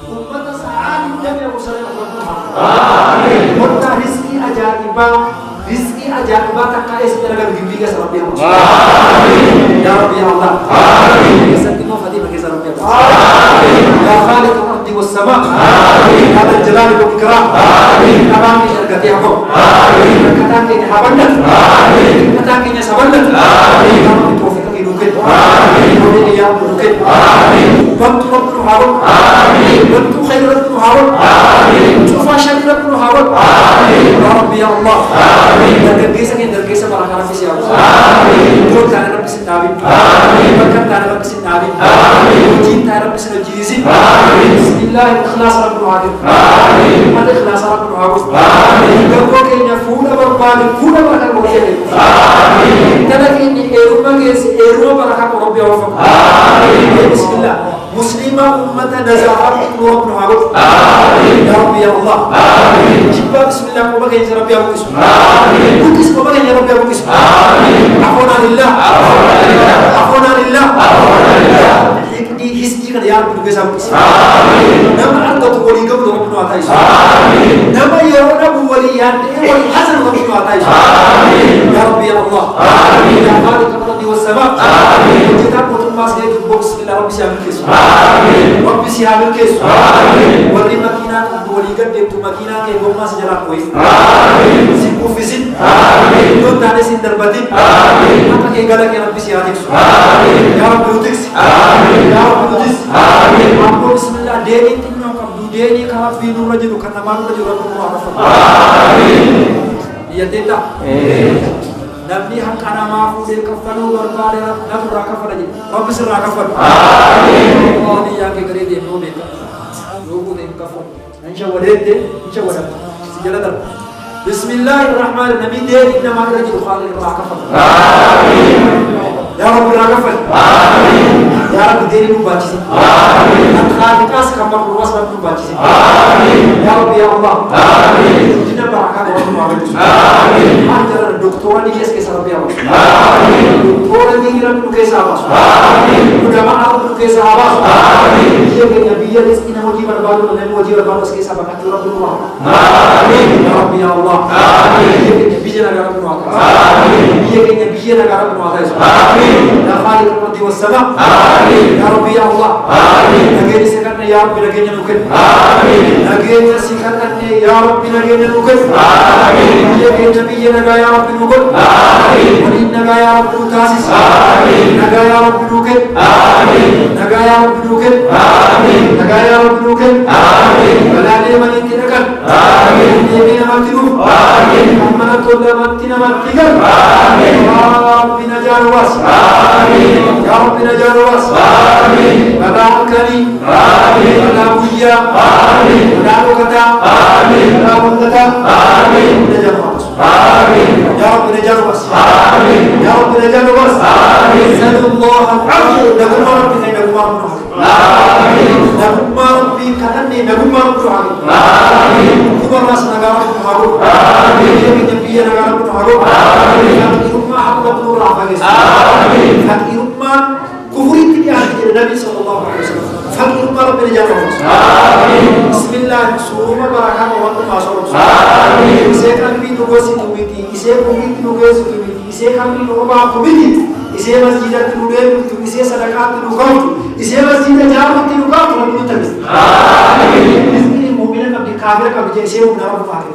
ummata sa'aadin damee musala amin wanta rizqi ajaa'ibaa takka eessa dalagan gibbii keessa rabbi hamma amin ya rabbi ya allah amin keessatti noo fatima keessa rabbi hamma amin ya khaliq al-ardi was-samaa amin ya dhal jalali wal ikram amin abaan keenya argatee habo amin rakkataan keenya habannan amin rakkataan keenya sabannan amin ya rabbi tawfiqa kee nuuken amin rabbi ya nuuken amin bantu rabbi nu haabon amin bantu khayr rabbi nu haabon amin cufa shari rabbi nu haabon amin ya rabbi ya allah amin dargaggeessa keenya dargaggeessa barakaa rabbi si haabu amin ijoon taane rabbi sin dhaabin amin bakkan taane rabbi sin dhaabin amin hojiin taane rabbi sin hojjiisin amin bismillahi ikhlaas rabbi nu haabin amin mata ikhlaas rabbi nu haabu amin gabboo keenya fuudha barbaade fuudha barakaa godhee amin tana keenya eeruma keessa eeruma barakaa rabbi haabu amin bismillah مسلمة أمة نزاعة رب نعبد آمين يا رب يا الله آمين جبا بسم الله وبقى يا رب يا أبو اسم آمين بكس وبقى يا رب يا أبو اسم آمين عفونا لله عفونا لله دي حسدي كده يا رب نقول سامك آمين نما أنت تقولي قبل رب نعطيش آمين نما يرونا بوليان ولي حسن رب نعطيش آمين يا رب يا الله آمين يا خالق الأرض والسماء آمين كتاب وتما سيد بوكس الله رب سامك آمين رب سيامل كيس آمين ولي مكينة ولي قد يبتو مكينة كي بوما سجرا كويس آمين سيكو فيزين آمين دون تاني سندر بدين آمين ماتا كي غلا كي رب سياتكس آمين يا رب يوتكس آمين يا رب يوتكس آمين رب بسم الله ديني تنيو كبدو ديني كهف في نور رجل كتمان رجل رب الله آمين يديتا نبني حق أنا ما فوز كفنوا برباد نفر كفر جي رب سر كفر آمين الله يا كريم يا نوبي لوجو دين كفر إن شاء الله ده إن شاء الله سجلة بسم الله الرحمن الرحيم ده إنما رجل خالق الله كفر آمين يا رب لا كفر آمين يا رب ديني مبارك آمين خالق أس كمر روس رب مبارك آمين يا رب يا الله آمين جنا بركة رب مبارك آمين أنجر الدكتور نيجس كيس رب يا الله آمين دكتور نيجي رب نكيس أباس آمين ودما رب نكيس أباس آمين يا نبي يا لسنا وجي بربادو من وجي بربادو كيس أباس رب الله آمين يا رب يا الله آمين يا نبي جنا رب نواك آمين يا نبي جنا رب نواك آمين يا خالق الأرض والسماء آمين يا رب يا الله آمين نجينا سكرنا يا رب نجينا نكن آمين نجينا سكرنا يا رب نجينا نكن آمين يا نبي جنا يا رب نكن آمين ولينا يا رب نكاسس آمين نجا يا رب نكن آمين نجا يا رب نكن آمين نجا يا رب نكن آمين ولا لمن ينتقل آمين يمين مكتوب آمين محمد كل من تنمتقل آمين يا رب نجار واس آمين يا رب نجار واس آمين ولا كريم آمين ولا بويا آمين ولا لغتا آمين ولا بندتا آمين نجار واس آمين يا رب نجار واس آمين يا رب نجار واس آمين سأل الله العفو لكم ربنا لكم آمين لكم ربي كتني لكم ربنا آمين كبر راس نجار ربنا آمين يمين نبي نجار ربنا آمين يمين ما حق ربنا رافعه آمين فكير ما كفري تيجي النبي صلى الله عليه وسلم فكير ما ربنا جل آمين بسم الله سورة بركة وقت ما صار آمين سيكون في نوغسي نوبيتي سيكون في نوغسي نوبيتي سيكون في نوبا كوبيتي إسيه مسجد تنودل إسيه صدقات تنوكاو إسيه مسجد جامع تنوكاو ربنا تبص آمين إسيه المؤمن كبدي كافر كبدي إسيه مدار فاكر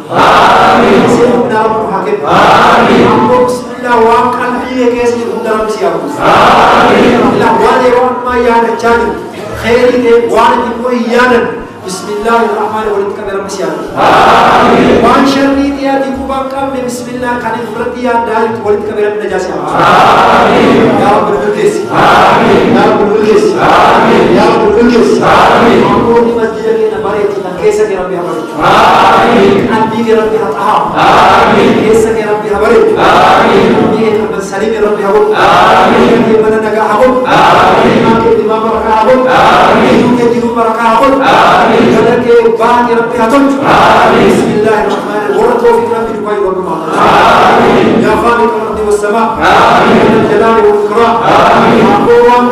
آمين إسيه مدار فاكر آمين أمبو بسم الله وان فيه كيسي مدار بسيابو آمين الله وان ما يانا جانب خيري ده وان تبوي يانا بسم الله الرحمن الرحيم كبر بسيابو آمين وان شرني ديا ديكوبان كام بسم الله كان فرتي يا دال ولد كبر بنجاسي آمين يا رب القدس آمين يا رب القدس آمين يا رب القدس آمين أمور مسجد كنا بارك كيسة ربي هبارك آمين أنبي ربي هتاه آمين كيسة ربي هبارك آمين أنبي كبر سليم ربي هبارك آمين كبر نجا هبارك آمين كبر ما بركة هبارك آمين كبر بركة هبارك آمين كبر كبار ربي هتوج آمين بسم الله الرحمن الرحيم ورد وفي ربي ربي وبركاته آمين يا خالق الأرض والسماء والسماء آمين الجلال والإكرام آمين أقوام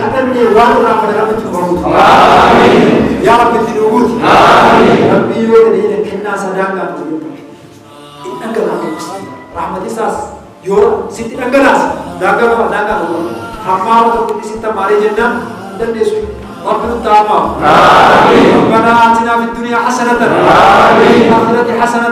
كتبني وأنا رب رحمة البرود آمين يا رب الذنوب آمين ربي يودني لك الناس دعنا إنك رحمة إساس يور ست أنجلاس دعنا حمام تقول ست ماري جنة دنيسو ربنا تعالى آمين ربنا آتنا في الدنيا حسنة آمين وفي الآخرة حسنة